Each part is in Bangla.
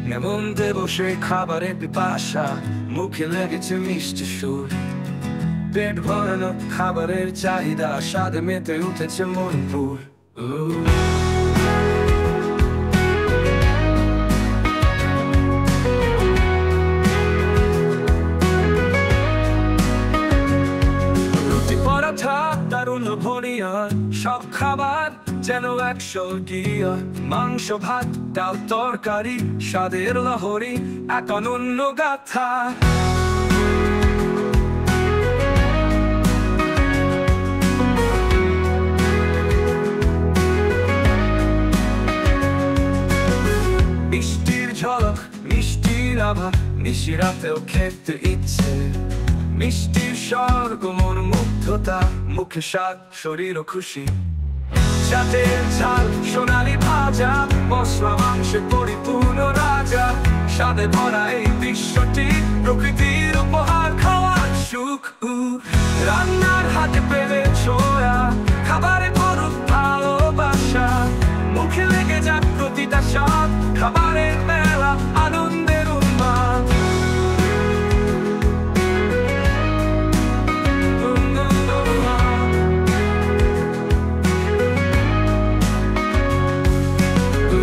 মেমনতে বসে খাবারের পিপাসা, মুখে লেগেছে মিষ্টি সুর। পেট ভরানো খাবারের চাহিদা, স্বাদে মেতে উঠেছে মন পুর। রুটি পরাঠা দারুণ লোভনীয়, সব খাবার যেন এক স্বর্গীয়। মাংস ভাত ডাল তরকারি, স্বাদের লহরী এক অনন্য গাথা। মিষ্টির ঝলক মিষ্টির আভা, নিশিরাতেও খেতে ইচ্ছে। মিষ্টির স্বর্গ মন মুগ্ধতা, মুখে স্বাদ শরীর ও খুশি। চাটের ঝাল সোনালি ভাজা, মশলা মাংসে পরিপূর্ণ রাজা। স্বাদে ভরা এই বিশ্বটি প্রকৃতির উপহার, খাওয়ার সুখ। রান্নার হাতে পেলে ছোঁয়া, খাবারে ভরুক ভালোবাসা। মুখে লেগে যাক প্রতিটা স্বাদ, খাবারের মেলা আনন্দের উন্মাদ।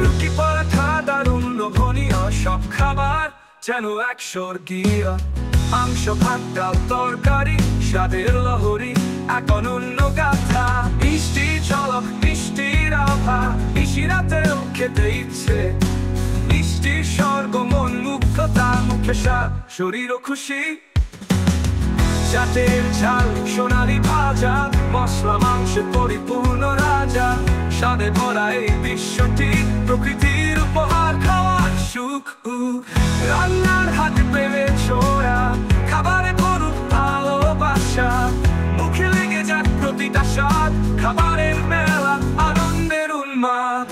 রুটি পরাঠা দারুণ লোভনীয়, সব খাবার যেন এক স্বর্গীয়। মাংস ভাত ডাল তরকারি, স্বাদের লহরী এক অনন্য গাথা। মিষ্টি ঝলক মিষ্টির আভা, নিশিরাতেও খেতে ইচ্ছে। মিষ্টির স্বর্গ মন মুগ্ধতা, মুখে স্বাদ শরীর ও খুশি। চাটের ঝাল সোনালি ভাজা, মশলা মাংসে পরিপূর্ণ রাজা। স্বাদে ভরা এই বিশ্বটি প্রকৃতির উপহার, খাওয়ার সুখ। রান্নার হাতে পেলে ছোঁয়া, খাবারে ভরুক ভালোবাসা। মুখে লেগে যাক প্রতিটা স্বাদ, খাবারের মেলা আনন্দের উন্মাদ।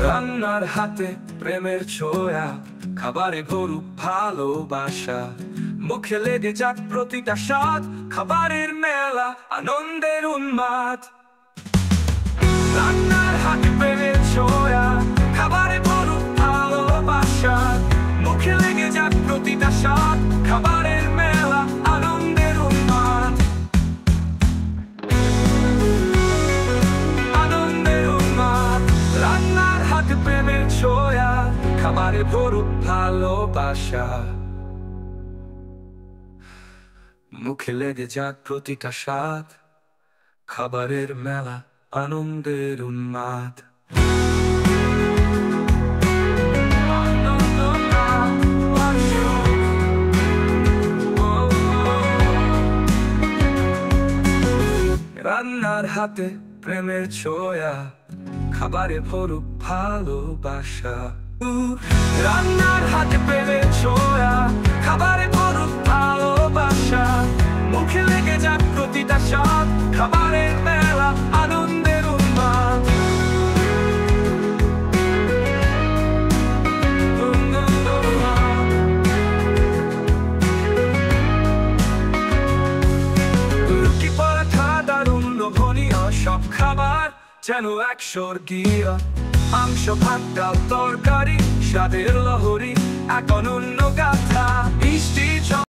রান্নার হাতে প্রেমের ছোঁয়া, খাবারে ভরুক ভালোবাসা। মুখে লেগে যাক প্রতিটা স্বাদ, খাবারের মেলা আনন্দের উন্মাদ। রান্নার হাতে প্রেমের ছোঁয়া, খাবারে ভরুক ভালোবাসা। মুখে লেগে যাক প্রতিটা স্বাদ, খাবারের মেলা আনন্দের উন্মাদ। আনন্দের উন্মাদ। রান্নার হাতে প্রেমের ছোঁয়া, খাবারে ভরুক ভালোবাসা। মুখে লেগে যাক প্রতিটা স্বাদ, খাবারের মেলা আনন্দের উন্মাদ। রান্নার হাতে প্রেমের ছোঁয়া, খাবারে ভরুক ভালোবাসা। রান্নার হাতে প্রেমের ছোঁয়া, খাবারে ভরুক ভালোবাসা। মুখে লেগে যাক প্রতিটা স্বাদ, খাবারের মেলা আনন্দের উন্মাদ। রুটি পরাঠা দারুণ লোভনীয়, সব খাবার যেন এক স্বর্গীয়। মাংস ভাত ডাল তরকারি, স্বাদের লহরী এক অনন্য গাথা। মিষ্টি